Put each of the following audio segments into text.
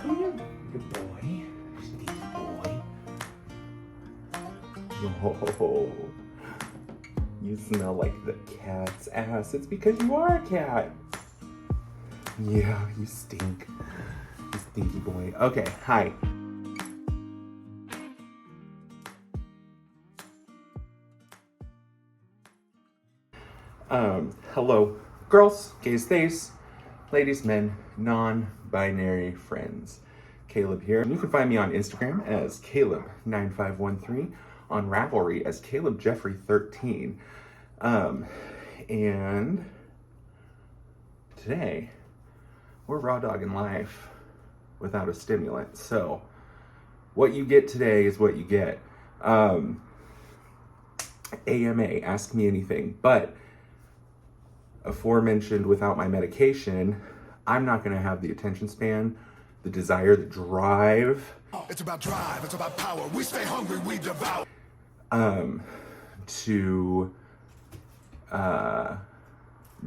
Good boy. Good boy. Oh, you smell like the cat's ass. It's because you are a cat. Yeah, you stink. You stinky boy. Okay, hi. Hello, girls, gays, theys, ladies, men, non-binary friends. Caleb here. You can find me on Instagram as Caleb9513, on Ravelry as CalebJeffrey13. And today, we're raw dogging life without a stimulant. So, what you get today is what you get. AMA, ask me anything, but aforementioned, without my medication, I'm not going to have the attention span, the desire, the drive. It's about drive, it's about power. We stay hungry, we devour. To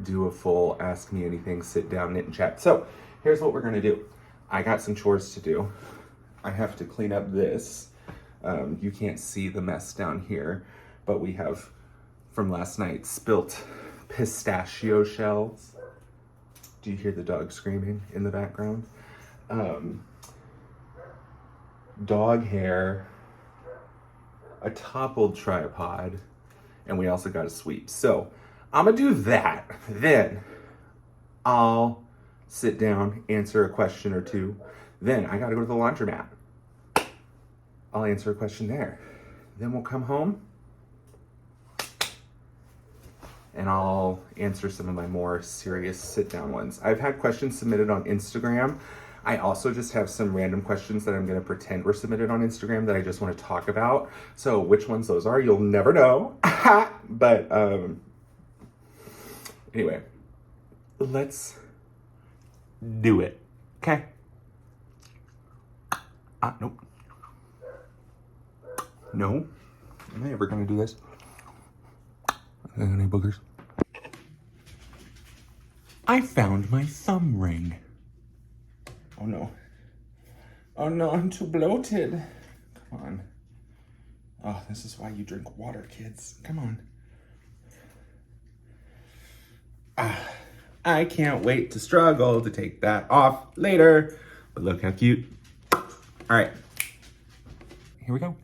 do a full ask me anything, sit down, knit and chat. So here's what we're going to do. I got some chores to do. I have to clean up this. You can't see the mess down here, but we have from last night spilt pistachio shells. Do you hear the dog screaming in the background? Dog hair, a toppled tripod, and we also got a sweep. So I'm gonna do that. Then I'll sit down, answer a question or two. Then I gotta go to the laundromat. I'll answer a question there. Then we'll come home and I'll answer some of my more serious sit-down ones. I've had questions submitted on Instagram. I also just have some random questions that I'm gonna pretend were submitted on Instagram that I just wanna talk about. So which ones those are, you'll never know. But anyway, let's do it, okay? Nope. No, am I ever gonna do this? Any boogers? I found my thumb ring. Oh no. Oh no, I'm too bloated. Come on. Oh, this is why you drink water, kids. Come on. I can't wait to struggle to take that off later. But look how cute. All right. Here we go.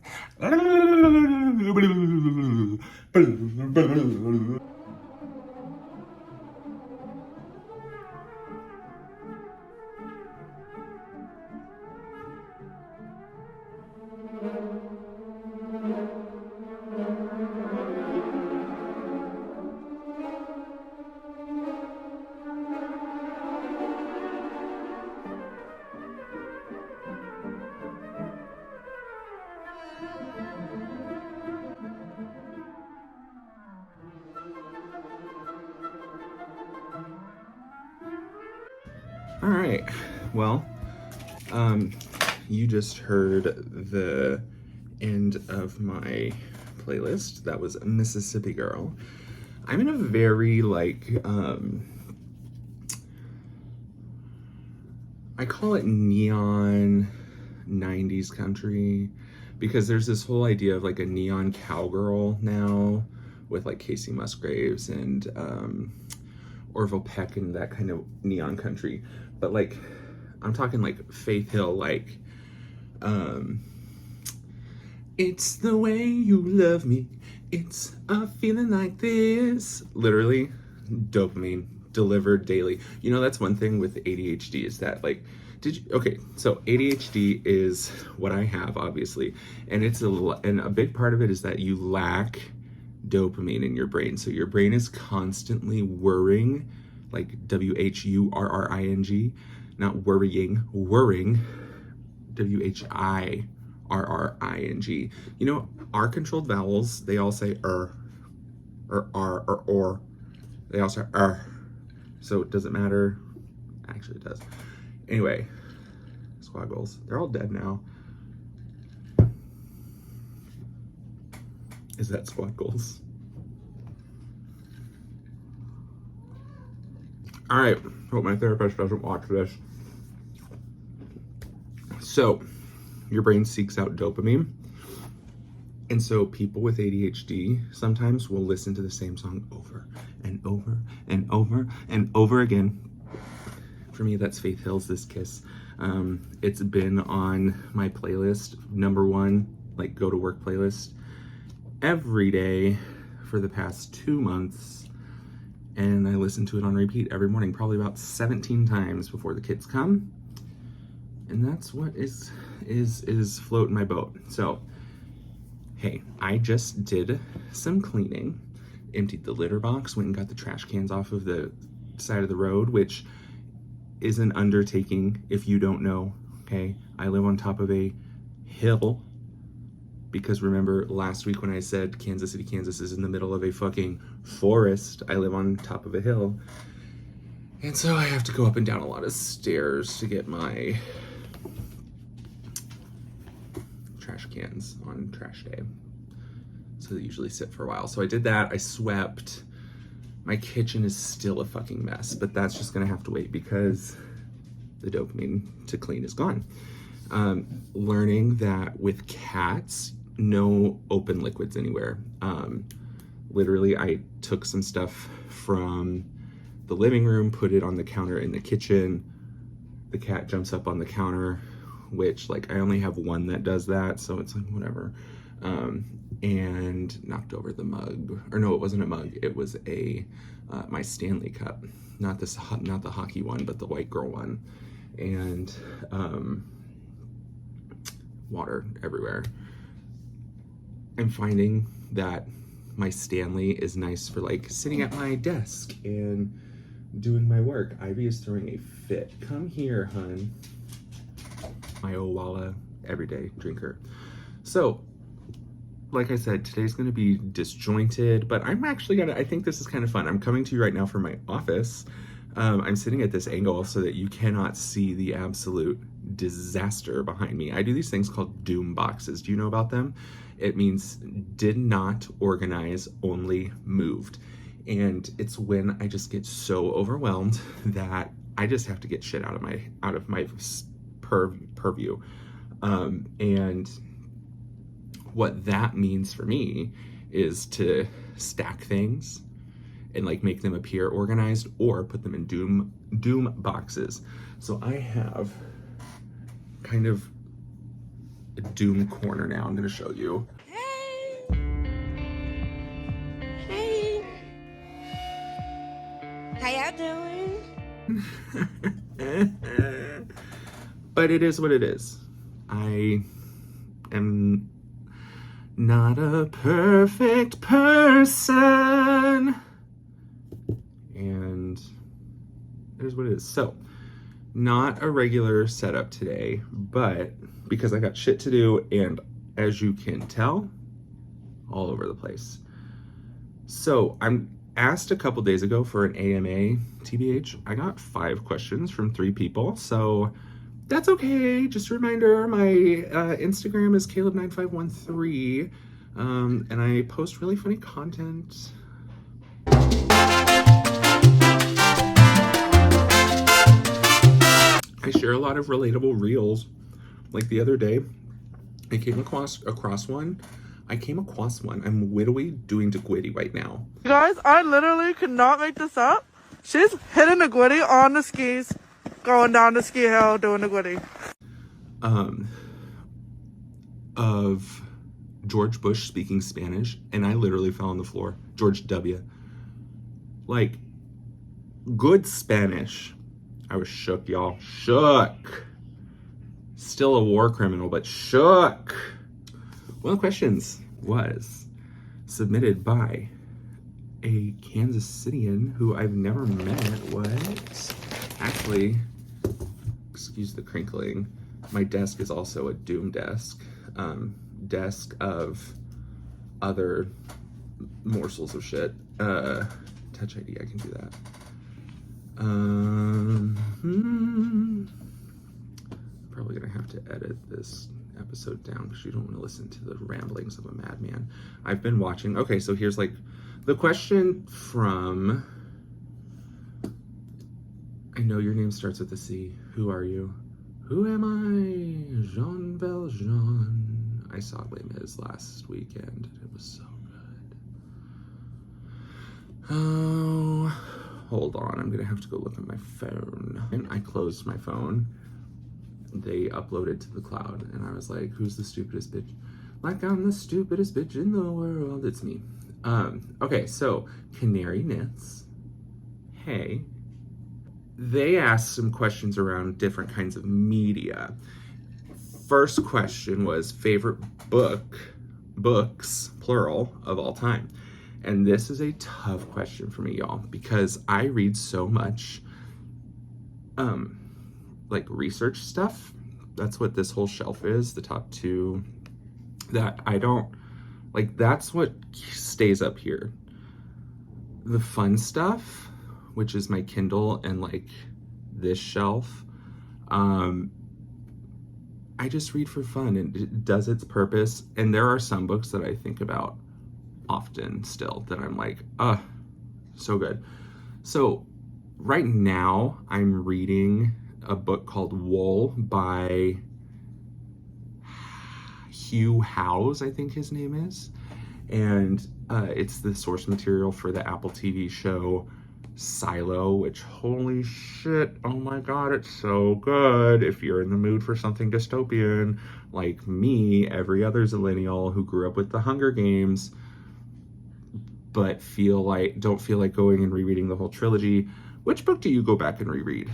All right, well, you just heard the end of my playlist. That was Mississippi Girl. I'm in a very, I call it neon 90s country, because there's this whole idea of like a neon cowgirl now with like Casey Musgraves and Orville Peck and that kind of neon country. But like, I'm talking like Faith Hill, like, it's the way you love me, it's a feeling like this. Literally, dopamine delivered daily. You know, that's one thing with ADHD is that like, okay, so ADHD is what I have, obviously, and and a big part of it is that you lack dopamine in your brain. So your brain is constantly worrying, like WHURRING, not worrying, worrying, WHIRRING. You know, R controlled vowels, they all say or R or. They all say So does it matter? Actually, it does. Anyway, squaggles. They're all dead now. Is that squaggles? All right, hope my therapist doesn't watch this. So your brain seeks out dopamine. And so people with ADHD sometimes will listen to the same song over and over and over and over again. For me, that's Faith Hill's This Kiss. It's been on my playlist, #1, like go to work playlist, every day for the past 2 months. And I listen to it on repeat every morning, probably about 17 times before the kids come. And that's what is floating my boat. So, hey, I just did some cleaning, emptied the litter box, went and got the trash cans off of the side of the road, which is an undertaking if you don't know, okay? I live on top of a hill, because remember last week when I said Kansas City, Kansas is in the middle of a fucking forest, I live on top of a hill. And so I have to go up and down a lot of stairs to get my trash cans on trash day. So they usually sit for a while. So I did that, I swept. My kitchen is still a fucking mess, but that's just gonna have to wait because the dopamine to clean is gone. Learning that with cats, no open liquids anywhere. Literally, I took some stuff from the living room, put it on the counter in the kitchen. The cat jumps up on the counter, which, like, I only have one that does that, so it's like, whatever. And knocked over the mug. Or no, it wasn't a mug. It was my Stanley cup. Not the hockey one, but the white girl one. And water everywhere. I'm finding that my Stanley is nice for, like, sitting at my desk and doing my work. Ivy is throwing a fit. Come here, hun. My Owala everyday drinker. So, like I said, today's going to be disjointed, but I'm actually I think this is kind of fun. I'm coming to you right now from my office. I'm sitting at this angle so that you cannot see the absolute disaster behind me. I do these things called doom boxes. Do you know about them? It means did not organize, only moved. And it's when I just get so overwhelmed that I just have to get shit out of my purview. And what that means for me is to stack things and, like, make them appear organized or put them in doom boxes. So I have kind of a doom corner now. I'm going to show you. Hey. How y'all doing? But it is what it is. I am not a perfect person. And it is what it is. So, not a regular setup today, but because I got shit to do, and as you can tell, all over the place. So, I'm asked a couple days ago for an AMA, TBH. I got 5 questions from 3 people, so that's okay. Just a reminder, my Instagram is Caleb9513, and I post really funny content. I share a lot of relatable reels. Like the other day, I came across one. I'm literally doing the Gwitty right now. Guys, I literally could not make this up. She's hitting the Gwitty on the skis, going down the ski hill, doing the Gwitty. Of George Bush speaking Spanish, and I literally fell on the floor. George W. Like, good Spanish. I was shook, y'all. Shook. Still a war criminal, but shook. One of the questions was submitted by a Kansas Cityan who I've never met. What? Actually, excuse the crinkling. My desk is also a doom desk. Desk of other morsels of shit. Touch ID, I can do that. Probably gonna have to edit this episode down because you don't want to listen to the ramblings of a madman. I've been watching. Okay, so here's like the question from. I know your name starts with a C. Who are you? Who am I? Jean Valjean. I saw Les Mis last weekend. It was so good. Oh, hold on. I'm gonna have to go look at my phone. And I closed my phone. They uploaded to the cloud, and I was like, "Who's the stupidest bitch?" Like I'm the stupidest bitch in the world. It's me. Okay, so Canary Knits. Hey. They asked some questions around different kinds of media. First question was favorite books, plural, of all time. And this is a tough question for me, y'all, because I read so much, like research stuff. That's what this whole shelf is, the top two, that I don't, like, that's what stays up here. The fun stuff, which is my Kindle and like this shelf, I just read for fun and it does its purpose. And there are some books that I think about often still that I'm like, so good. So right now I'm reading a book called Wool by Hugh Howes, I think his name is. And it's the source material for the Apple TV show Silo, which, holy shit, oh my god, it's so good. If you're in the mood for something dystopian, like me, every other zillennial who grew up with the Hunger Games, but don't feel like going and rereading the whole trilogy, which book do you go back and reread?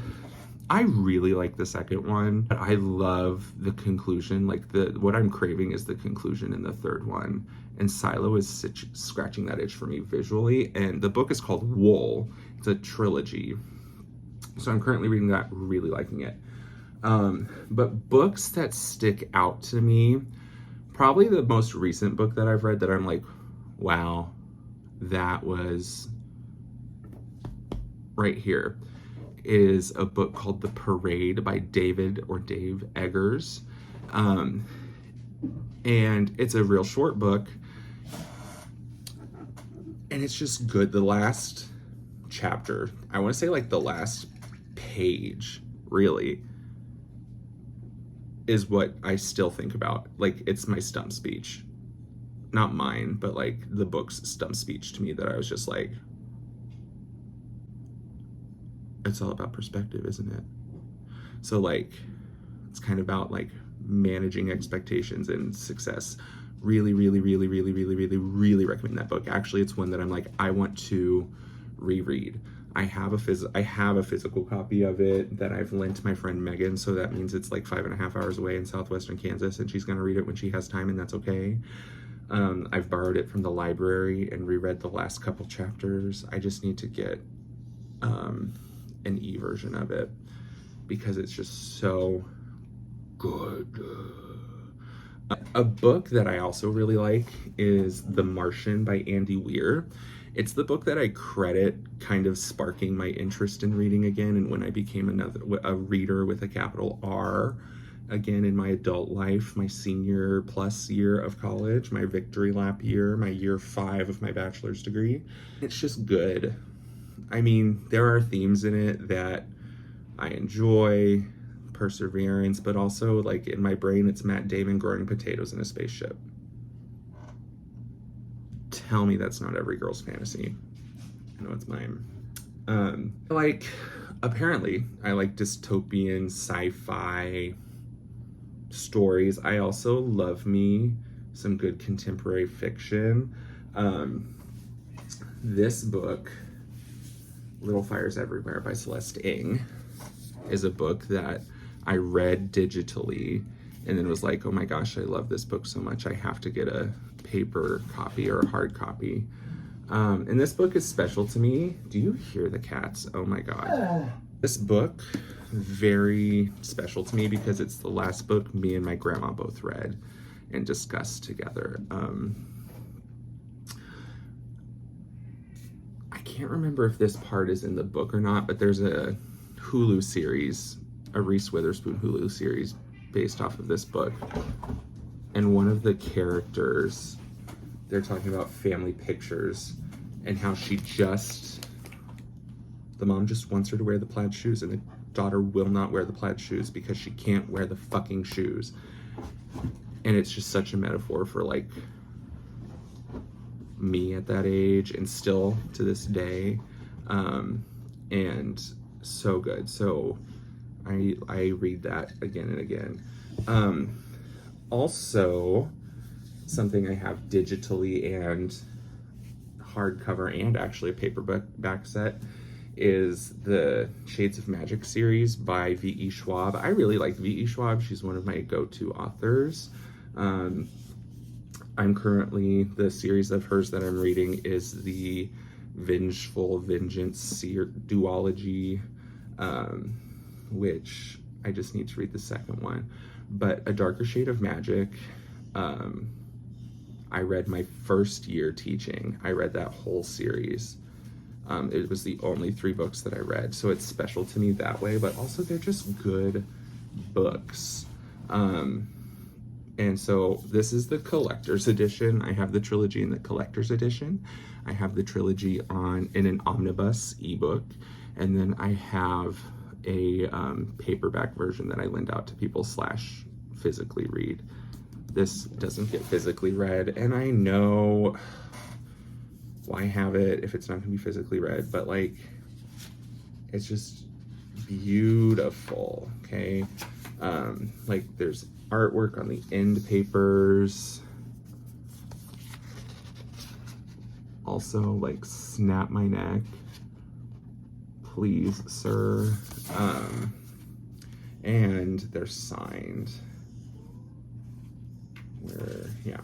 I really like the second one, but I love the conclusion. Like what I'm craving is the conclusion in the third one. And Silo is scratching that itch for me visually. And the book is called Wool. It's a trilogy. So I'm currently reading that, really liking it. But books that stick out to me, probably the most recent book that I've read that I'm like, wow, that was right here, is a book called The Parade by Dave Eggers. And it's a real short book. And it's just good. The last chapter, I want to say like the last page, really, is what I still think about. Like, it's my stump speech. Not mine, but like the book's stump speech to me, that I was just like, it's all about perspective, isn't it? So like, it's kind of about like managing expectations and success. Really, really, really, really, really, really, really recommend that book. Actually, it's one that I'm like, I want to reread. I have a physical copy of it that I've lent to my friend Megan, so that means it's like 5.5 hours away in southwestern Kansas, and she's gonna read it when she has time, and that's okay. I've borrowed it from the library and reread the last couple chapters. I just need to get an e-version of it because it's just so good. A book that I also really like is The Martian by Andy Weir. It's the book that I credit kind of sparking my interest in reading again, and when I became a reader with a capital R again in my adult life, my senior plus year of college, my victory lap year, my year 5 of my bachelor's degree. It's just good. I mean, there are themes in it that I enjoy, perseverance, but also like in my brain, it's Matt Damon growing potatoes in a spaceship. Tell me that's not every girl's fantasy. I know it's mine. Like, apparently, I like dystopian sci-fi stories. I also love me some good contemporary fiction. This book, Little Fires Everywhere by Celeste Ng, is a book that I read digitally and then was like, oh my gosh, I love this book so much, I have to get a paper copy or a hard copy. And this book is special to me. Do you hear the cats? Oh my god. This book, very special to me because it's the last book me and my grandma both read and discussed together. I can't remember if this part is in the book or not, but there's a Hulu series, a Reese Witherspoon Hulu series based off of this book. And one of the characters, they're talking about family pictures and how the mom just wants her to wear the plaid shoes, and daughter will not wear the plaid shoes because she can't wear the fucking shoes. And it's just such a metaphor for like me at that age and still to this day. And so good. So I read that again and again. Also, something I have digitally and hardcover and actually a paperback set is the Shades of Magic series by V.E. Schwab. I really like V.E. Schwab. She's one of my go-to authors. I'm currently, the series of hers that I'm reading is the Vengeful Vengeance duology, which I just need to read the second one. But A Darker Shade of Magic, I read my first year teaching. I read that whole series. It was the only 3 books that I read, so it's special to me that way, but also they're just good books. And so this is the collector's edition. I have the trilogy in the collector's edition. I have the trilogy in an omnibus ebook, and then I have a paperback version that I lend out to people / physically read. This doesn't get physically read, and I know why have it if it's not gonna be physically read, but like, it's just beautiful, okay? Like there's artwork on the end papers. Also, like, snap my neck, please, sir. And they're signed. Yeah.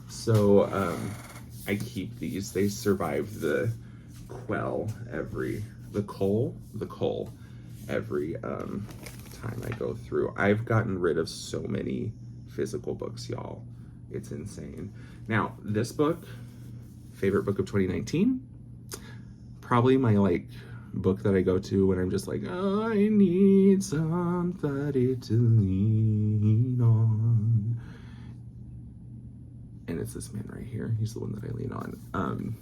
So, I keep these. They survive the coal every time I go through. I've gotten rid of so many physical books, y'all. It's insane. Now, this book, favorite book of 2019, probably my like book that I go to when I'm just like, oh, I need somebody to lean on. And it's this man right here. He's the one that I lean on.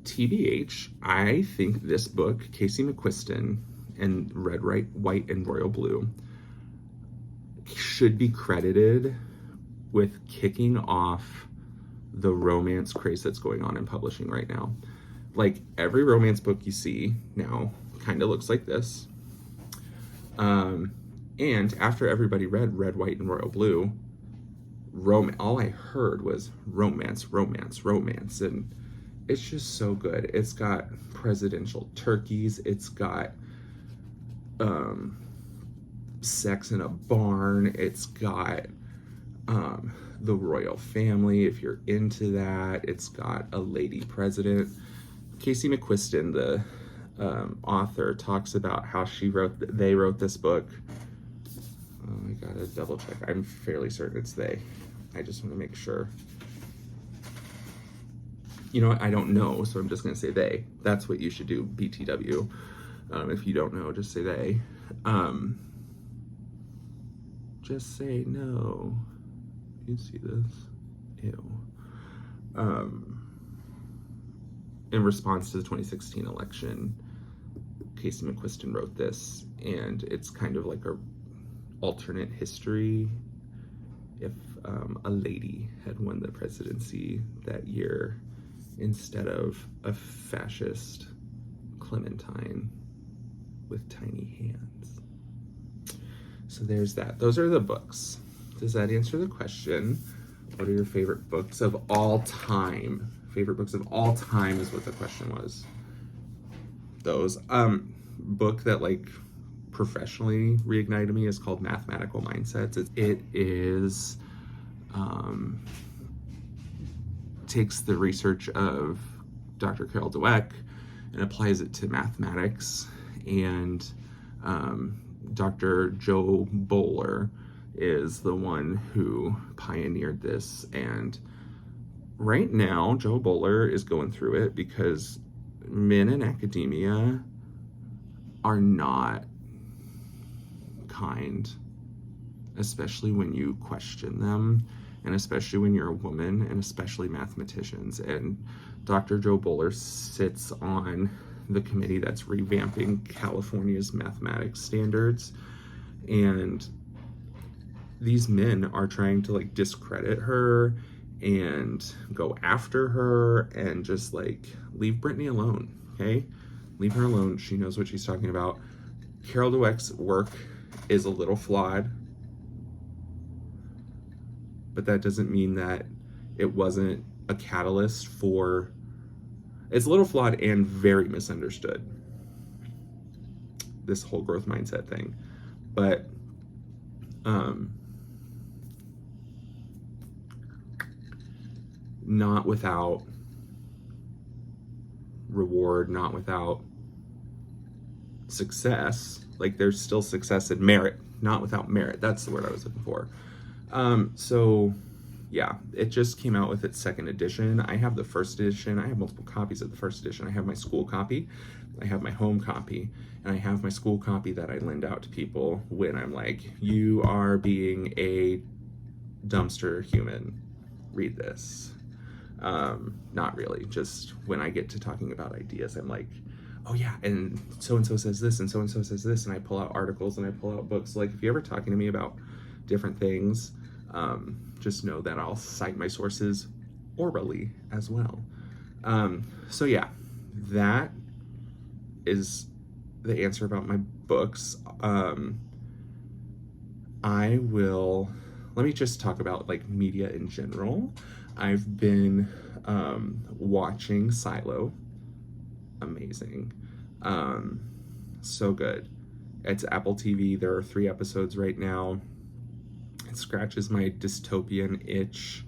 TBH, I think this book, Casey McQuiston, and Red, White, and Royal Blue, should be credited with kicking off the romance craze that's going on in publishing right now. Like, every romance book you see now kind of looks like this. And after everybody read Red, White, and Royal Blue, all I heard was romance, romance, romance, and it's just so good. It's got presidential turkeys. It's got sex in a barn. It's got the royal family, if you're into that. It's got a lady president. Casey McQuiston, the author, talks about how they wrote this book. Oh, I gotta double check. I'm fairly certain it's they. I just want to make sure. You know what? I don't know, so I'm just going to say they. That's what you should do, BTW. If you don't know, just say they. Just say no. You see this? Ew. In response to the 2016 election, Casey McQuiston wrote this, and it's kind of like a alternate history if a lady had won the presidency that year instead of a fascist Clementine with tiny hands. So there's that. Those are the books. Does that answer the question? What are your favorite books of all time? Favorite books of all time is what the question was. Those. Book that like professionally reignited me is called Mathematical Mindsets. It is takes the research of Dr. Carol Dweck and applies it to mathematics. And Dr. Joe Bowler is the one who pioneered this. And right now, Joe Bowler is going through it because men in academia are not kind, especially when you question them, and especially when you're a woman, and especially mathematicians. And Dr. Joe Bowler sits on the committee that's revamping California's mathematics standards. And these men are trying to like discredit her and go after her and just like leave Brittany alone, okay? Leave her alone. She knows what she's talking about. Carol Dweck's work is a little flawed, but that doesn't mean that it wasn't a catalyst for... It's a little flawed and very misunderstood, this whole growth mindset thing. But not without reward, not without success. Like, there's still success and merit, not without merit. That's the word I was looking for. So yeah, it just came out with its second edition. I have the first edition. I have multiple copies of the first edition. I have my school copy, I have my home copy, and I have my school copy that I lend out to people when I'm like, you are being a dumpster human, read this. Not really, just when I get to talking about ideas, I'm like, oh yeah, and so says this, and so says this, and I pull out articles and I pull out books. Like, if you're ever talking to me about different things, just know that I'll cite my sources orally as well. So yeah, that is the answer about my books. Let me just talk about like media in general. I've been watching Silo. Amazing. So good. It's Apple TV. There are 3 episodes right now. It scratches my dystopian itch.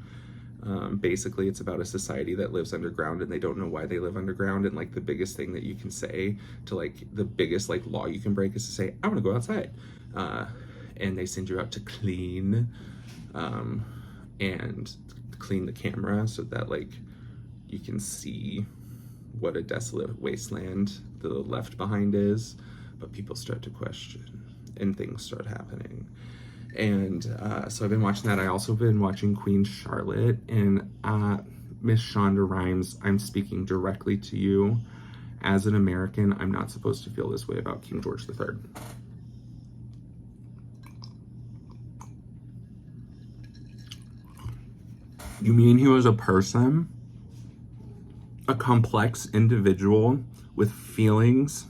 Basically, it's about a society that lives underground and they don't know why they live underground. And like the biggest thing that you can say to like the biggest like law you can break is to say, I want to go outside. And they send you out to clean and clean the camera so that like you can see what a desolate wasteland the left behind is. But people start to question and things start happening. And so I've been watching that. I also been watching Queen Charlotte. And Miss Shonda Rhimes, I'm speaking directly to you. As an American, I'm not supposed to feel this way about King George III. You mean he was a person? A complex individual with feelings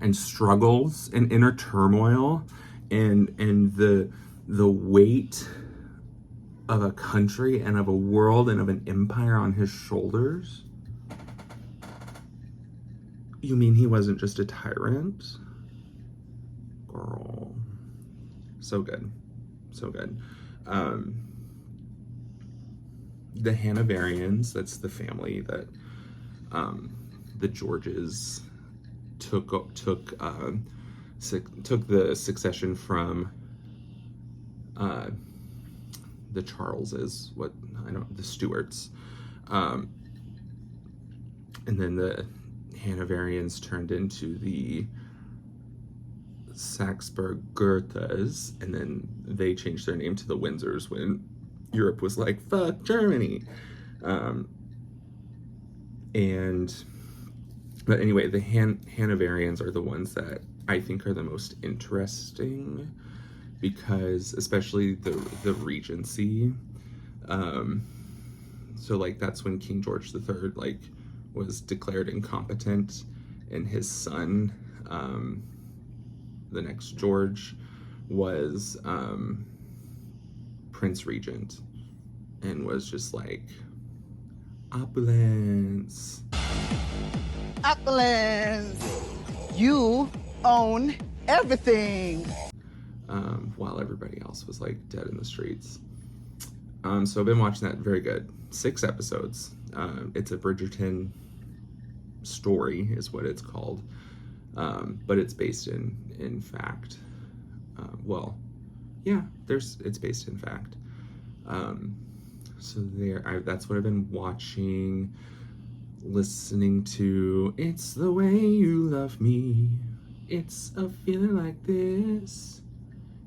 and struggles and inner turmoil and the weight of a country and of a world and of an empire on his shoulders? You mean he wasn't just a tyrant? Girl. So good. So good. The Hanoverians, that's the family that the Georges took the succession from the Charleses, the Stuarts, and then the Hanoverians turned into the Saxe-Goethas, and then they changed their name to the Windsors when Europe was like, fuck Germany. But anyway, the Hanoverians are the ones that I think are the most interesting, because especially the Regency. So like that's when King George III like was declared incompetent, and his son, the next George, was Prince Regent, and was just like opulence. Opulence. You own everything. While everybody else was like dead in the streets. So I've been watching that. Very good. 6 episodes. It's a Bridgerton story is what it's called. But it's based in fact. It's based in fact. So that's what I've been watching, listening to. It's the way you love me. It's a feeling like this.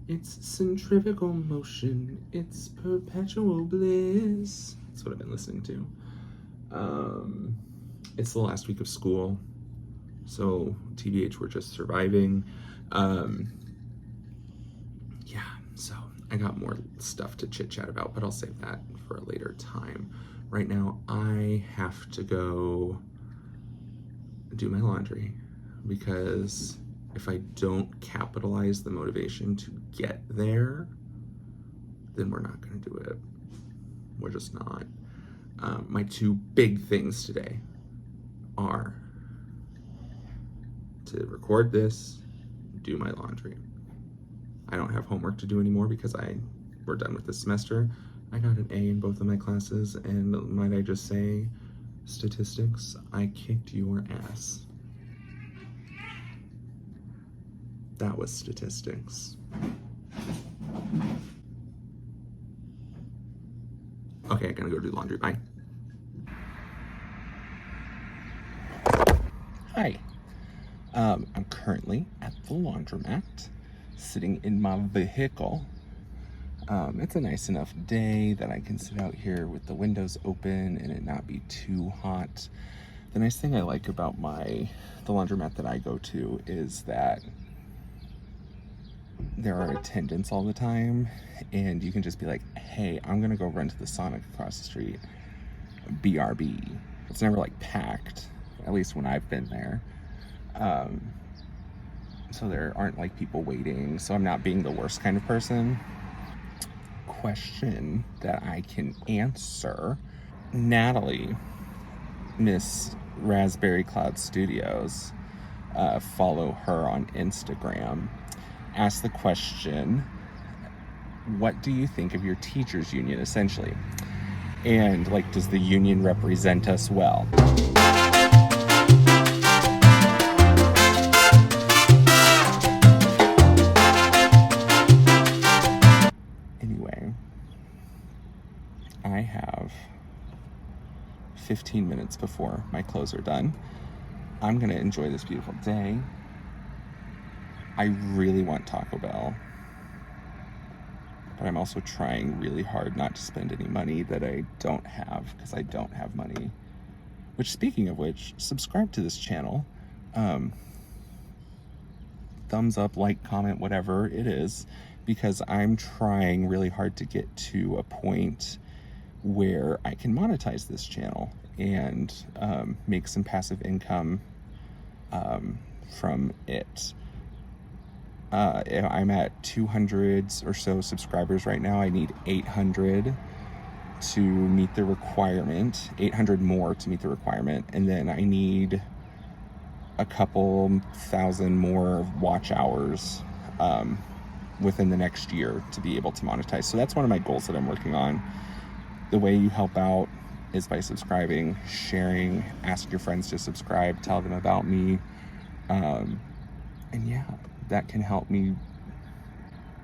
It's centrifugal motion. It's perpetual bliss. That's what I've been listening to. it's the last week of school, so TBH, we're just surviving. Yeah, so I got more stuff to chit chat about, but I'll save that for a later time. Right now, I have to go do my laundry because if I don't capitalize the motivation to get there, then we're not going to do it. We're just not. My two big things today are to record this, do my laundry. I don't have homework to do anymore because we're done with this semester. I got an A in both of my classes, and might I just say, statistics, I kicked your ass. That was statistics. Okay, I'm gonna go do laundry. Bye. Hi. I'm currently at the laundromat, sitting in my vehicle. It's a nice enough day that I can sit out here with the windows open and it not be too hot. The nice thing I like about the laundromat that I go to is that there are attendants all the time, and you can just be like, hey, I'm gonna go run to the Sonic across the street. BRB. It's never like packed, at least when I've been there. So there aren't like people waiting, so I'm not being the worst kind of person. Question that I can answer. Natalie, Miss Raspberry Cloud Studios, follow her on Instagram, asked the question, what do you think of your teachers union, essentially? And like, does the union represent us well? Anyway, I have 15 minutes before my clothes are done. I'm gonna enjoy this beautiful day. I really want Taco Bell, but I'm also trying really hard not to spend any money that I don't have, because I don't have money. Which, speaking of which, subscribe to this channel. Thumbs up, like, comment, whatever it is, because I'm trying really hard to get to a point where I can monetize this channel and make some passive income from it. I'm at 200 or so subscribers right now. I need 800 to meet the requirement, 800 more to meet the requirement, and then I need a couple thousand more watch hours within the next year to be able to monetize. So that's one of my goals that I'm working on. The way you help out is by subscribing, sharing, ask your friends to subscribe, tell them about me, and yeah, that can help me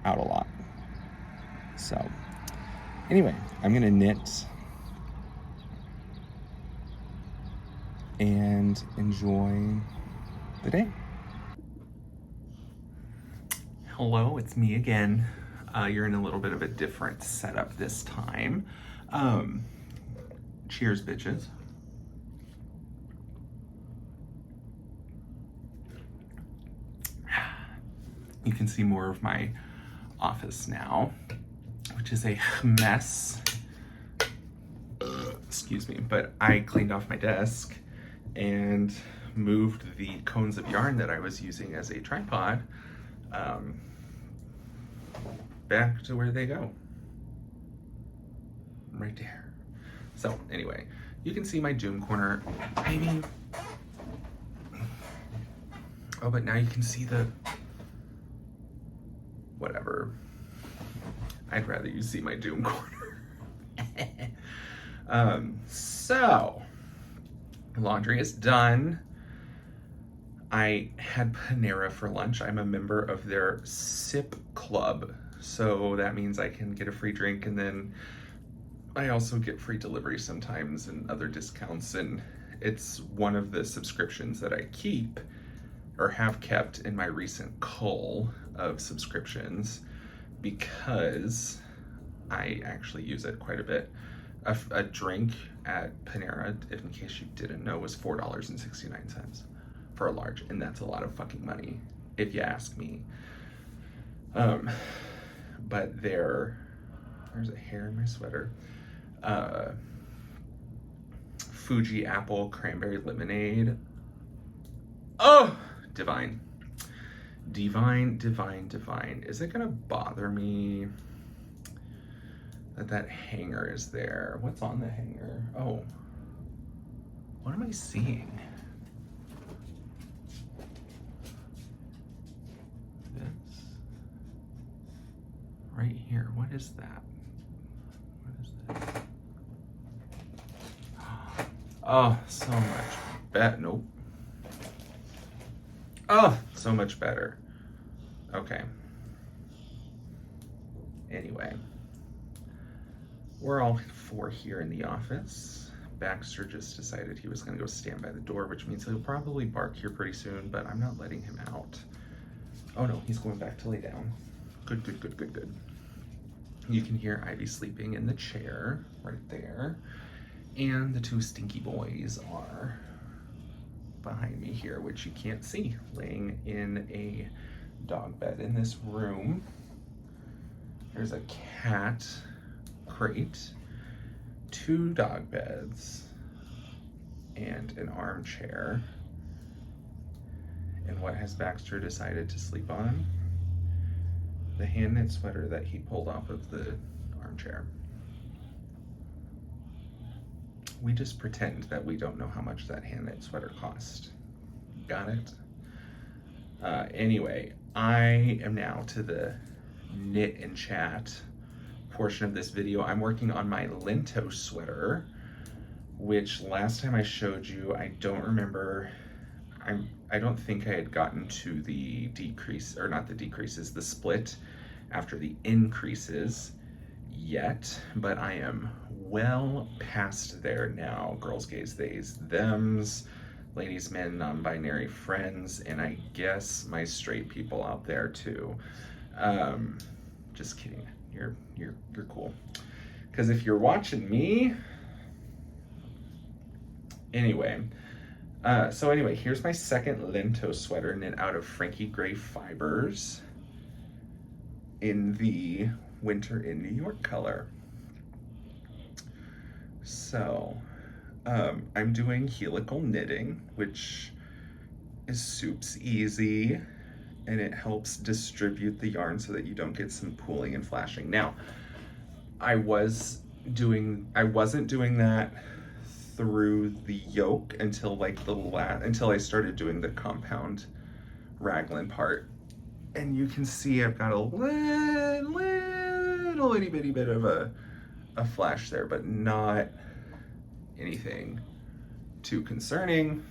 out a lot. So anyway, I'm gonna knit and enjoy the day. Hello, it's me again. You're in a little bit of a different setup this time. Cheers, bitches. You can see more of my office now, which is a mess. Excuse me, but I cleaned off my desk and moved the cones of yarn that I was using as a tripod back to where they go. Right there. So anyway, you can see my Doom corner. I mean, oh, but now you can see the, whatever. I'd rather you see my Doom corner. So laundry is done. I had Panera for lunch. I'm a member of their Sip Club. So that means I can get a free drink, and then I also get free delivery sometimes and other discounts. And it's one of the subscriptions that I keep or have kept in my recent cull of subscriptions because I actually use it quite a bit. a drink at Panera, in case you didn't know, was $4.69 for a large, and that's a lot of fucking money, if you ask me. But there's a hair in my sweater. Fuji apple cranberry lemonade. Oh, divine. Divine, divine, divine. Is it gonna bother me that hanger is there? What's on the hanger? Oh, what am I seeing? This right here. What is that? What is that? Oh, so much better. Nope. Oh, so much better. Okay. Anyway, we're all four here in the office. Baxter just decided he was going to go stand by the door, which means he'll probably bark here pretty soon, but I'm not letting him out. Oh no, he's going back to lay down. Good, good, good, good, good. You can hear Ivy sleeping in the chair right there. And the two stinky boys are behind me here, which you can't see, laying in a dog bed in this room. There's a cat crate, two dog beds, and an armchair. And what has Baxter decided to sleep on? The hand knit sweater that he pulled off of the armchair. We just pretend that we don't know how much that hand knit sweater cost. Got it? Anyway, I am now to the knit and chat portion of this video. I'm working on my Lento sweater, which last time I showed you, I don't remember. I don't think I had gotten to the decrease, or not the decreases, the split after the increases yet, but I am well past there now. Girls, gays, theys, thems, ladies, men, non-binary friends, and I guess my straight people out there too. Just kidding. You're cool. Because if you're watching me, anyway. So anyway, here's my second Lento sweater knit out of Frankie Gray fibers in the Winter in New York color. So I'm doing helical knitting, which is soups easy, and it helps distribute the yarn so that you don't get some pooling and flashing. Now, I wasn't doing that through the yoke until like until I started doing the compound raglan part. And you can see I've got a little itty bitty bit of a flash there, but not anything too concerning.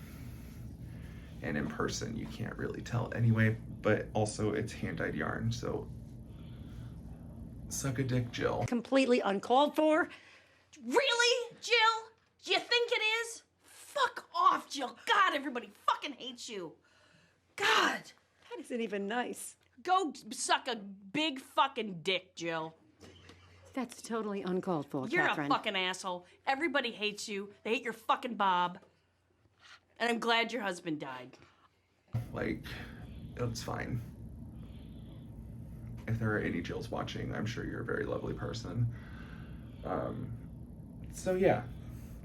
And in person, you can't really tell anyway, but also it's hand-dyed yarn, so suck a dick, Jill. Completely uncalled for. Really, Jill? Do you think it is? Fuck off, Jill. God, everybody fucking hates you. God. That isn't even nice. Go suck a big fucking dick, Jill. That's totally uncalled for, You're Catherine. a fucking asshole. Everybody hates you. They hate your fucking Bob. And I'm glad your husband died. Like, it's fine. If there are any Jills watching, I'm sure you're a very lovely person. So yeah,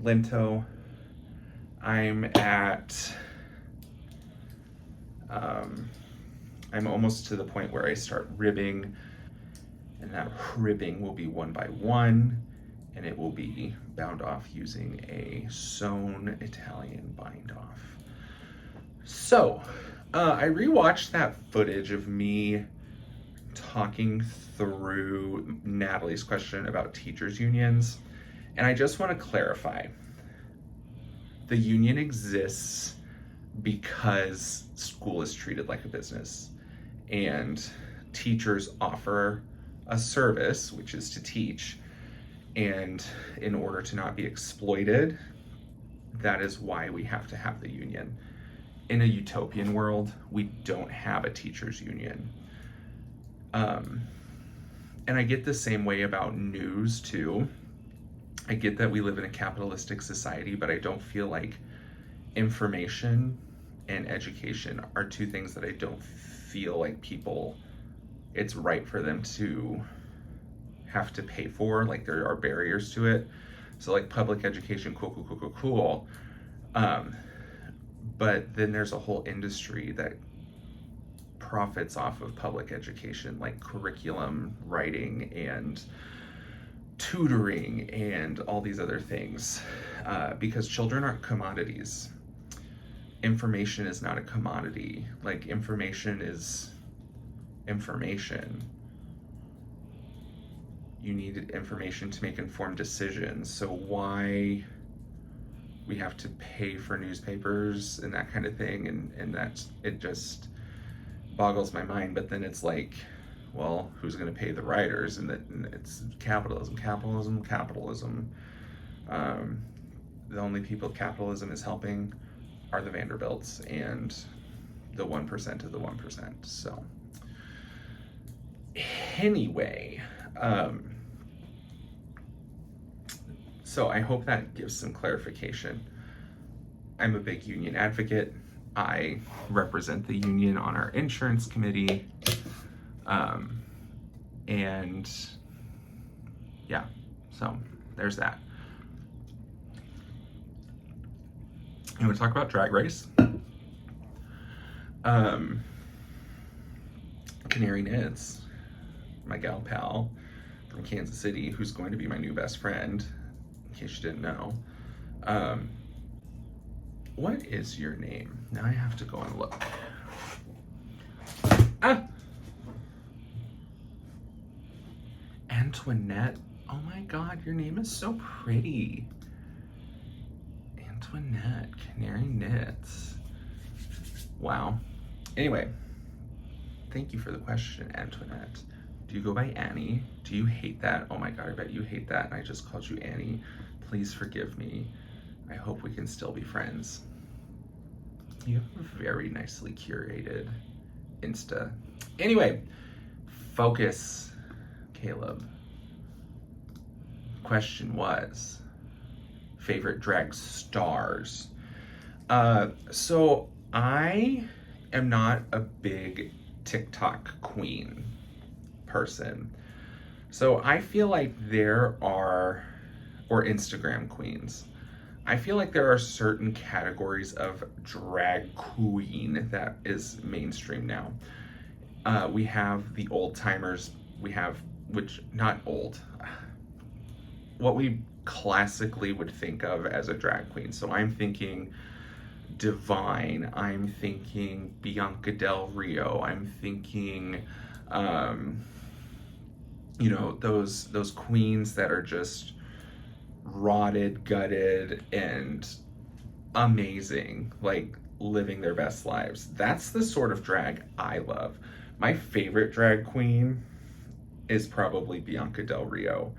Lento. I'm almost to the point where I start ribbing, and that ribbing will be 1 by 1, and it will be bound off using a sewn Italian bind off. So, I rewatched that footage of me talking through Natalie's question about teachers' unions, and I just want to clarify. The union exists because school is treated like a business, and teachers offer a service, which is to teach, and in order to not be exploited, that is why we have to have the union. In a utopian world, we don't have a teachers union. And I get the same way about news too. I get that we live in a capitalistic society, but I don't feel like information and education are two things that I don't feel like people, it's right for them to have to pay for. Like, there are barriers to it. So like public education, cool. But then there's a whole industry that profits off of public education, like curriculum writing and tutoring and all these other things, because children aren't commodities. Information is not a commodity. Like, information is information. You need information to make informed decisions. So why we have to pay for newspapers and that kind of thing, and that's, it just boggles my mind. But then it's like, well, who's going to pay the writers? And it's capitalism. The only people capitalism is helping are the Vanderbilts and the 1% of the 1%. So anyway, so I hope that gives some clarification. I'm a big union advocate. I represent the union on our insurance committee. And yeah, so there's that. You want to talk about Drag Race? Canary Knits, my gal pal from Kansas City, who's going to be my new best friend, in case you didn't know. What is your name? Now I have to go and look. Antoinette. Oh my God, your name is so pretty. Antoinette, Canary Knits. Wow. Anyway, thank you for the question, Antoinette. Do you go by Annie? Do you hate that? Oh my God, I bet you hate that, and I just called you Annie. Please forgive me. I hope we can still be friends. You have a very nicely curated Insta. Anyway, focus, Caleb. Question was, favorite drag stars. So I am not a big TikTok queen person. So I feel like there are, or Instagram queens. I feel like there are certain categories of drag queen that is mainstream now. We have the old timers, we have, which, not old, what we classically would think of as a drag queen. So I'm thinking Divine, I'm thinking Bianca Del Rio, I'm thinking, you know, those queens that are just rotted, gutted, and amazing, like living their best lives. That's the sort of drag I love. My favorite drag queen is probably Bianca Del Rio.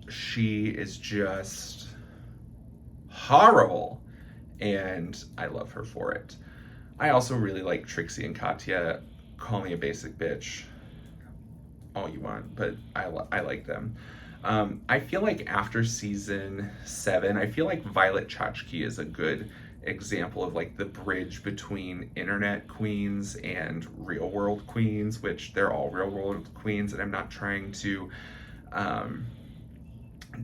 She is just horrible, and I love her for it. I also really like Trixie and Katya. Call me a basic bitch all you want, but I like them. I feel like after season 7, I feel like Violet Chachki is a good example of like the bridge between internet queens and real world queens, which they're all real world queens, and I'm not trying to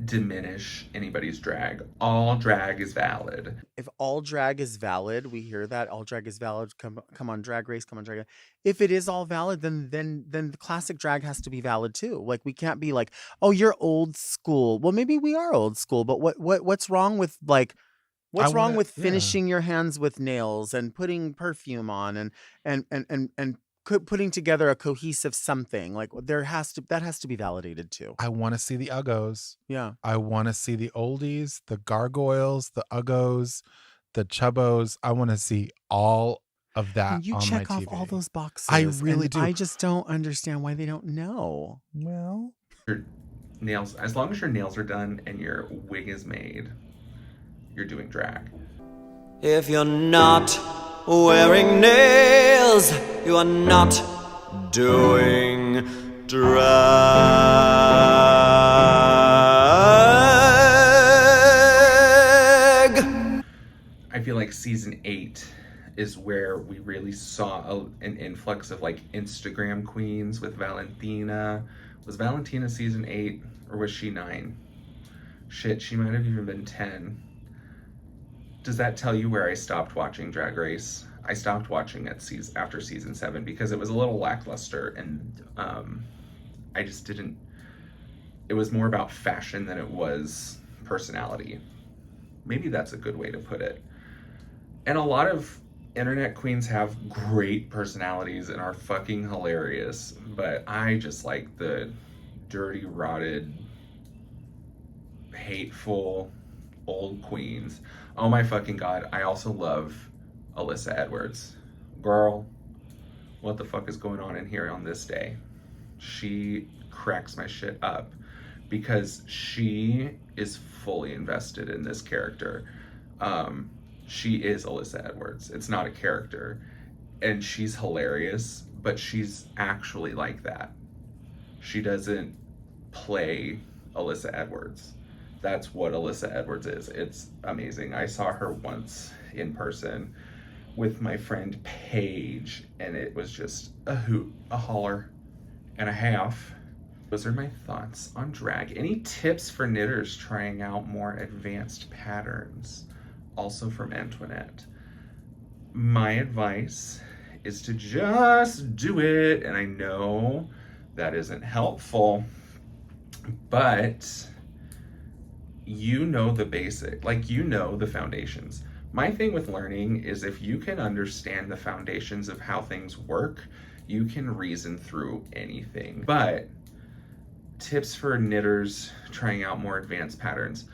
diminish anybody's drag. All drag is valid. If all drag is valid, we hear that all drag is valid. Come on, Drag Race. Come on, Drag Race. If it is all valid, then the classic drag has to be valid too. Like, we can't be like, oh, you're old school. Well, maybe we are old school, but what's wrong with like, what's wrong with finishing your hands with nails and putting perfume on and putting together a cohesive something? Like, that has to be validated too. I want to see the uggos. Yeah. I want to see the oldies, the gargoyles, the uggos, the chubbos. I want to see all of that. And you on check my off TV. all those boxes. I really do. I just don't understand why they don't know. Well, Your nails, as long as your nails are done and your wig is made, you're doing drag. If you're not wearing nails, you are not doing drag. season 8 is where we really saw an influx of like Instagram queens with Valentina. Was Valentina season 8 or was she 9? Shit, she might have even been 10. Does that tell you where I stopped watching Drag Race? I stopped watching it after season 7 because it was a little lackluster, and I just didn't. It was more about fashion than it was personality. Maybe that's a good way to put it. And a lot of internet queens have great personalities and are fucking hilarious, but I just like the dirty, rotted, hateful old queens. Oh my fucking god, I also love Alyssa Edwards. Girl, what the fuck is going on in here on this day? She cracks my shit up because she is fully invested in this character. She is Alyssa Edwards. It's not a character. And she's hilarious, but she's actually like that. She doesn't play Alyssa Edwards. That's what Alyssa Edwards is. It's amazing. I saw her once in person with my friend Paige, and it was just a hoot, a holler, and a half. Those are my thoughts on drag. Any tips for knitters trying out more advanced patterns? Also from Antoinette. My advice is to just do it, and I know that isn't helpful, but you know the basic, like you know the foundations. My thing with learning is if you can understand the foundations of how things work, you can reason through anything. But tips for knitters trying out more advanced patterns.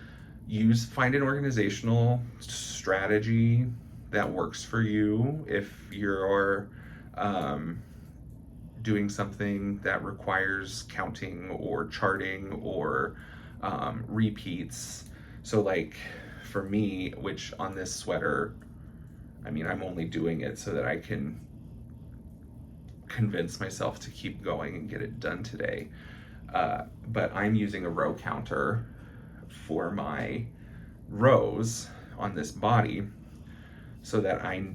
Find an organizational strategy that works for you. If you're doing something that requires counting or charting or repeats. So like for me, which on this sweater, I mean, I'm only doing it so that I can convince myself to keep going and get it done today. But I'm using a row counter for my rows on this body so that I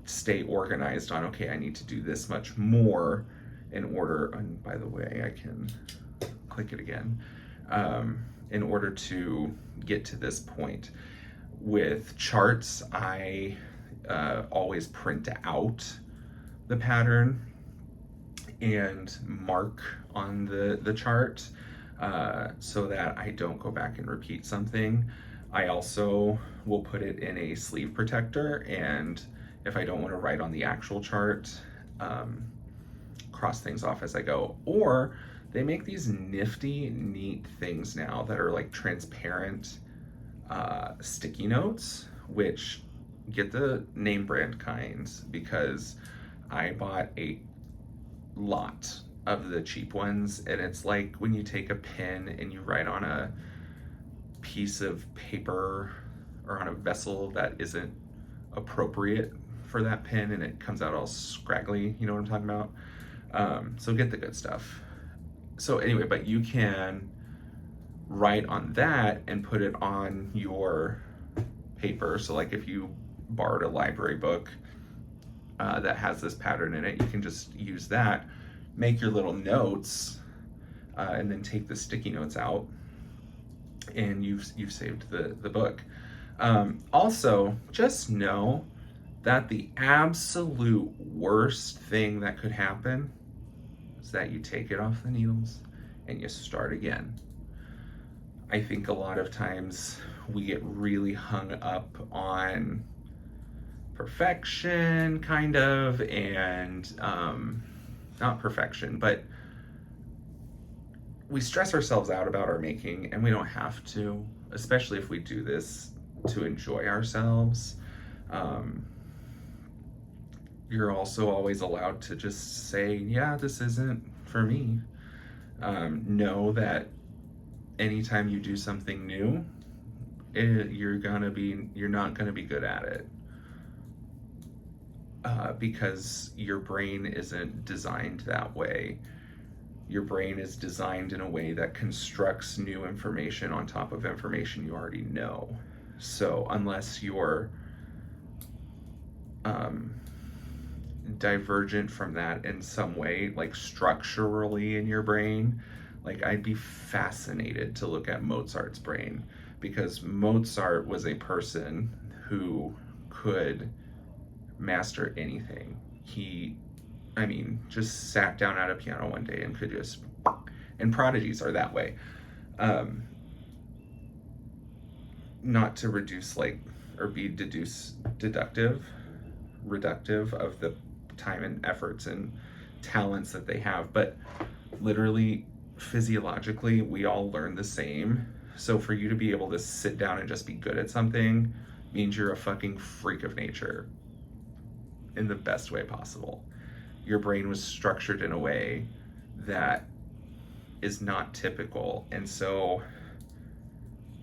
stay organized on, okay, I need to do this much more in order, and by the way, I can click it again, in order to get to this point. With charts, I always print out the pattern and mark on the chart so that I don't go back and repeat something. I also will put it in a sleeve protector, and if I don't want to write on the actual chart, cross things off as I go. Or they make these nifty, neat things now that are like transparent sticky notes, which get the name brand kinds, because I bought a lot of the cheap ones, and it's like when you take a pen and you write on a piece of paper or on a vessel that isn't appropriate for that pen, and it comes out all scraggly, you know what I'm talking about? So get the good stuff. So anyway, but you can write on that and put it on your paper. So like if you borrowed a library book that has this pattern in it, you can just use that, make your little notes, and then take the sticky notes out, and you've saved the book. Also, just know that the absolute worst thing that could happen is that you take it off the needles and you start again. I think a lot of times we get really hung up on perfection, kind of, and not perfection, but we stress ourselves out about our making, and we don't have to, especially if we do this to enjoy ourselves. You're also always allowed to just say, yeah, this isn't for me. Know that anytime you do something new, you're not gonna be good at it. Because your brain isn't designed that way. Your brain is designed in a way that constructs new information on top of information you already know. So unless you're divergent from that in some way, like structurally in your brain. Like, I'd be fascinated to look at Mozart's brain, because Mozart was a person who could master anything. He, I mean, just sat down at a piano one day and could just, and prodigies are that way. Not to reduce, like, or be reductive of the time and efforts and talents that they have, but literally physiologically we all learn the same. So for you to be able to sit down and just be good at something means you're a fucking freak of nature in the best way possible. Your brain was structured in a way that is not typical. And so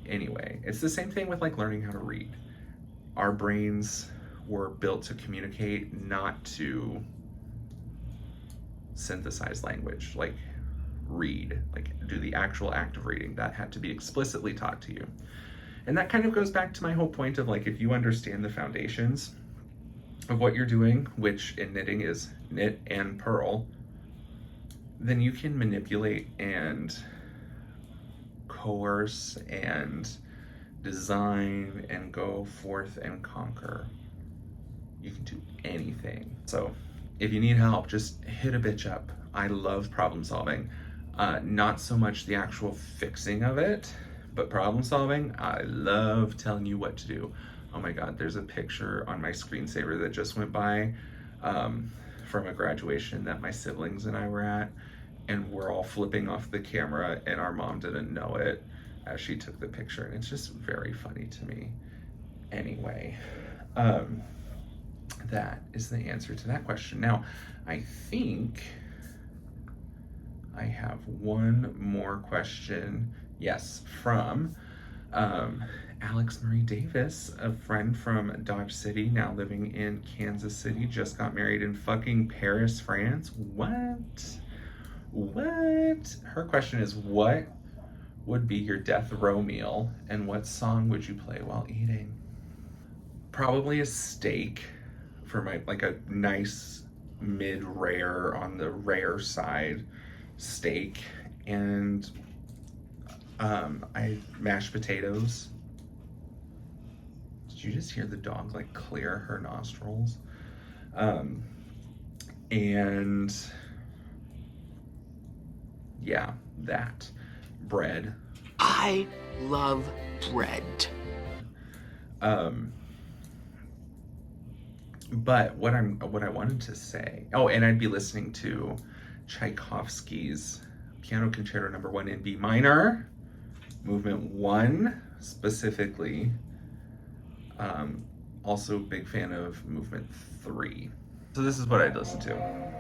anyway, it's the same thing with like learning how to read. Our brains were built to communicate, not to synthesize language, like read, like do the actual act of reading. That had to be explicitly taught to you. And that kind of goes back to my whole point of like, if you understand the foundations of what you're doing, which in knitting is knit and purl, then you can manipulate and coerce and design and go forth and conquer. You can do anything. So if you need help, just hit a bitch up. I love problem solving. Not so much the actual fixing of it, but problem solving. I love telling you what to do. Oh my God, there's a picture on my screensaver that just went by from a graduation that my siblings and I were at, and we're all flipping off the camera and our mom didn't know it as she took the picture, and it's just very funny to me. Anyway, that is the answer to that question. Now, I think I have one more question. Yes, from Alex Marie Davis, a friend from Dodge City, now living in Kansas City, just got married in fucking Paris, France. What? Her question is, what would be your death row meal, and what song would you play while eating? Probably a steak for my, like a nice mid-rare, on the rare side steak, and I mashed potatoes. Did you just hear the dog like clear her nostrils? And yeah, that. Bread. I love bread. But what I wanted to say, oh, and I'd be listening to Tchaikovsky's Piano Concerto No. 1 in B minor, Movement 1 specifically. Also big fan of Movement 3. So this is what I'd listen to.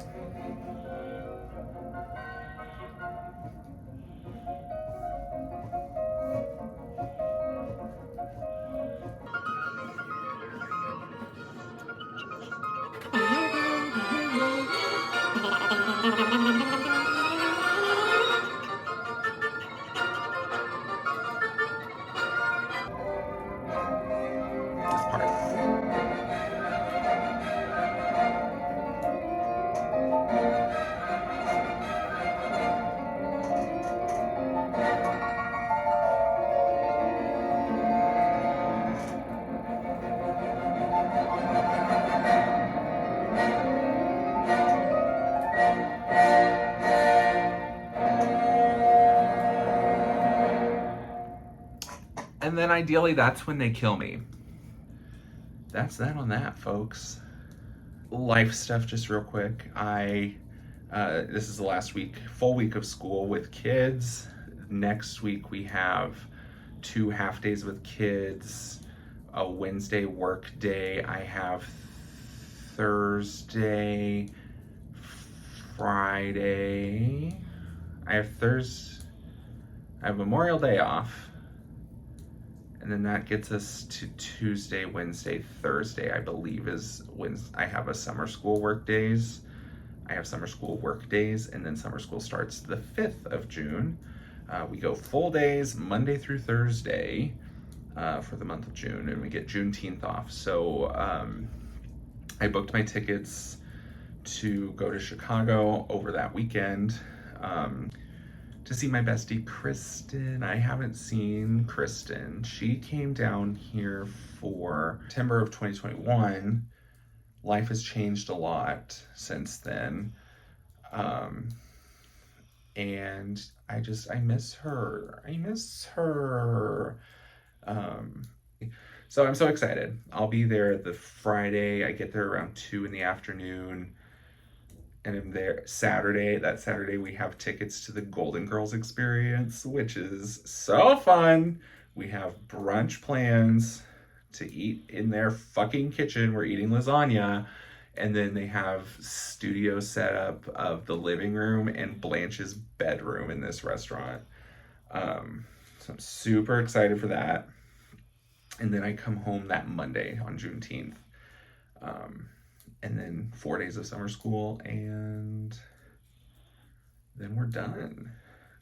This part. And then ideally that's when they kill me. That's that on that, folks. Life stuff just real quick. This is the last full week of school with kids. Next week we have 2 half days with kids, a Wednesday work day. I have Thursday, Friday. I have Memorial Day off. And then that gets us to Tuesday, Wednesday, Thursday, I believe, is when I have a summer school work days. I have summer school work days, and then summer school starts the 5th of June. We go full days, Monday through Thursday, for the month of June, and we get Juneteenth off. So I booked my tickets to go to Chicago over that weekend to see my bestie Kristen. I haven't seen Kristen. She came down here for September of 2021. Life has changed a lot since then. And I miss her. I miss her. So I'm so excited. I'll be there the Friday. I get there around 2 in the afternoon. And I'm there Saturday. That Saturday we have tickets to the Golden Girls experience, which is so fun. We have brunch plans to eat in their fucking kitchen. We're eating lasagna. And then they have studio setup of the living room and Blanche's bedroom in this restaurant. So I'm super excited for that. And then I come home that Monday on Juneteenth. And then 4 days of summer school, and then we're done.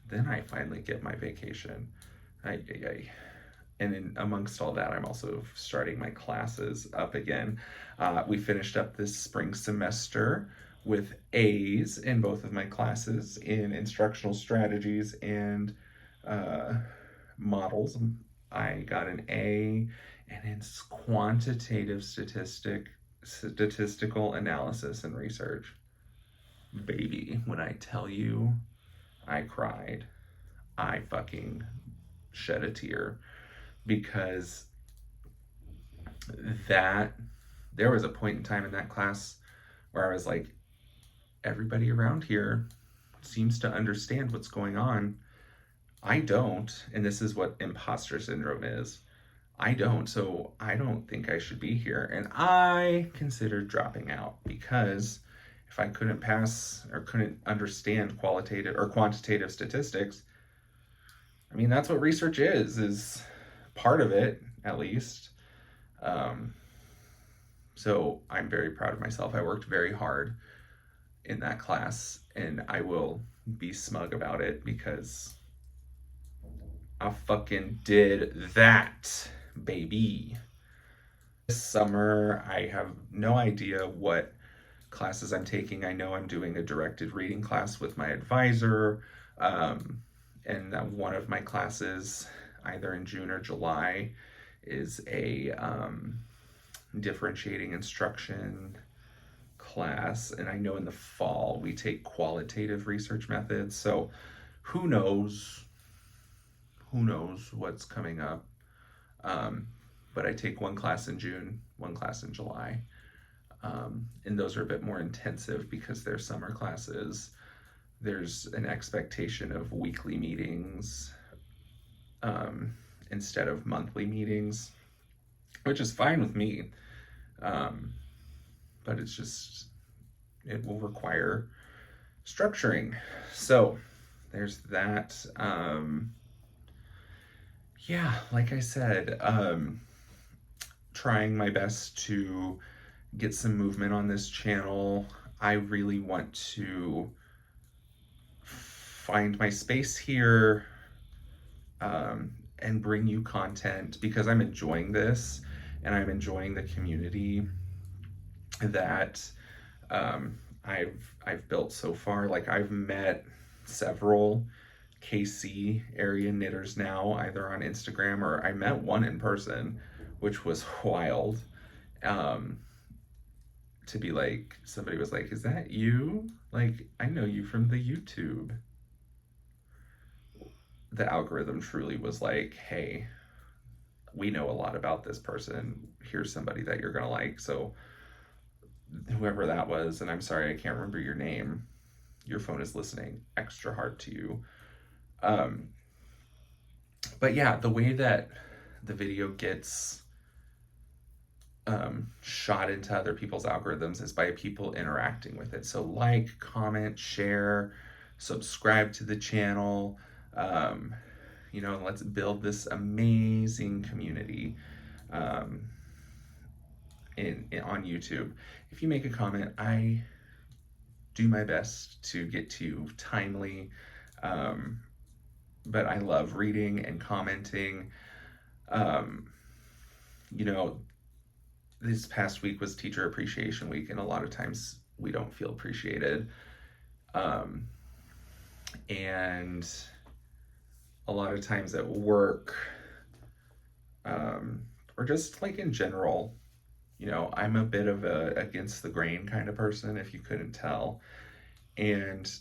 Then I finally get my vacation. And then amongst all that, I'm also starting my classes up again. We finished up this spring semester with A's in both of my classes in instructional strategies and models. I got an A, and in quantitative statistical analysis and research. Baby, when I tell you I cried, I fucking shed a tear, because there was a point in time in that class where I was like, everybody around here seems to understand what's going on. I don't, and this is what imposter syndrome is. I don't, so I don't think I should be here. And I considered dropping out, because if I couldn't pass or couldn't understand qualitative or quantitative statistics, I mean, that's what research is part of it, at least. So I'm very proud of myself. I worked very hard in that class, and I will be smug about it, because I fucking did that, baby. This summer, I have no idea what classes I'm taking. I know I'm doing a directed reading class with my advisor, and one of my classes, either in June or July, is a differentiating instruction class, and I know in the fall we take qualitative research methods, so who knows what's coming up. But I take one class in June, one class in July, and those are a bit more intensive because they're summer classes. There's an expectation of weekly meetings instead of monthly meetings, which is fine with me. But it will require structuring. So there's that. Yeah, like I said, trying my best to get some movement on this channel. I really want to find my space here, and bring you content, because I'm enjoying this and I'm enjoying the community that I've built so far. Like, I've met several KC area knitters now, either on Instagram, or I met one in person, which was wild. To be like, somebody was like, is that you? Like, I know you from the YouTube. The algorithm truly was like, hey, we know a lot about this person. Here's somebody that you're gonna like. So whoever that was, and I'm sorry, I can't remember your name. Your phone is listening extra hard to you. But yeah, the way that the video gets shot into other people's algorithms is by people interacting with it. So like, comment, share, subscribe to the channel. Let's build this amazing community on YouTube. If you make a comment, I do my best to get to you timely. But I love reading and commenting. this past week was Teacher Appreciation Week, and a lot of times we don't feel appreciated. And a lot of times at work, or just like in general, you know, I'm a bit of a against the grain kind of person, if you couldn't tell. And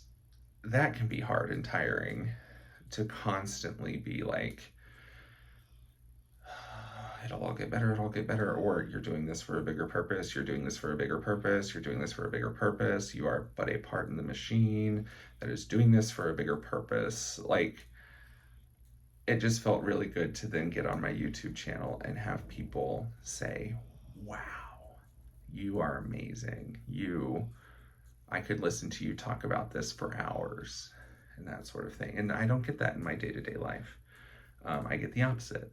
that can be hard and tiring to constantly be like, it'll all get better, or you're doing this for a bigger purpose, you're doing this for a bigger purpose, you're doing this for a bigger purpose, you are but a part in the machine that is doing this for a bigger purpose. Like, it just felt really good to then get on my YouTube channel and have people say, wow, you are amazing. I could listen to you talk about this for hours and that sort of thing. And I don't get that in my day-to-day life. I get the opposite.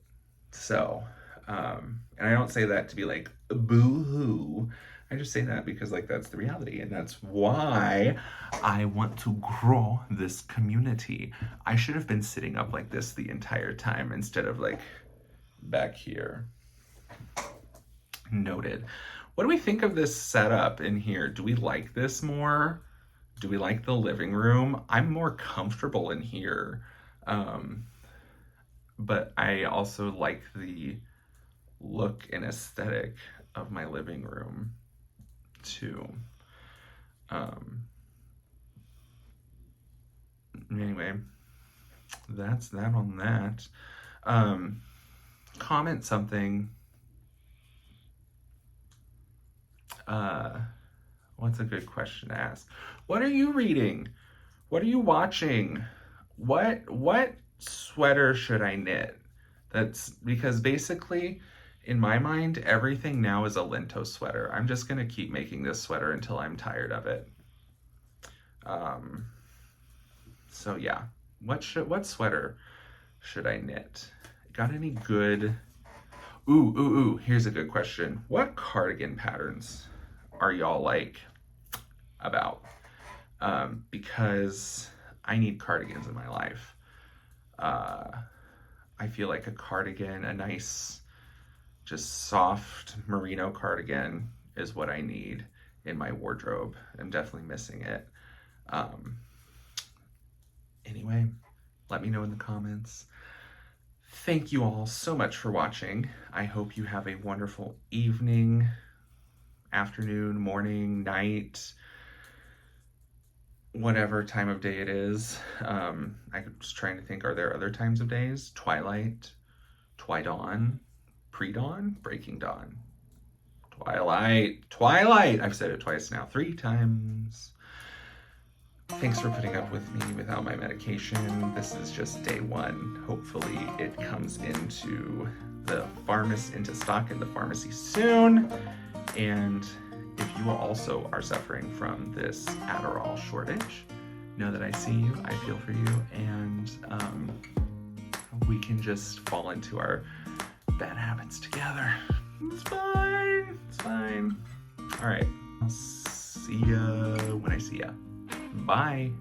So, and I don't say that to be like, boo-hoo. I just say that because like that's the reality, and that's why I want to grow this community. I should have been sitting up like this the entire time instead of like back here. Noted. What do we think of this setup in here? Do we like this more? Do we like the living room? I'm more comfortable in here. But I also like the look and aesthetic of my living room too. Anyway, that's that on that. Comment something. What's a good question to ask? What are you reading? What are you watching? What sweater should I knit? That's because basically in my mind, everything now is a Lento sweater. I'm just gonna keep making this sweater until I'm tired of it. So yeah, what sweater should I knit? Got any good? Ooh, here's a good question. What cardigan patterns are y'all like about? Because I need cardigans in my life. I feel like a cardigan, a nice, just soft merino cardigan is what I need in my wardrobe. I'm definitely missing it. Anyway, let me know in the comments. Thank you all so much for watching. I hope you have a wonderful evening, afternoon, morning, night, whatever time of day it is. I was trying to think, are there other times of days? Twilight, twi-dawn, pre-dawn, breaking dawn, twilight. I've said it twice now, 3 times. Thanks for putting up with me without my medication. This is just day 1. Hopefully it comes into stock in the pharmacy soon. And if you also are suffering from this Adderall shortage, know that I see you, I feel for you, and we can just fall into our bad habits together. It's fine. All right, I'll see ya when I see ya. Bye.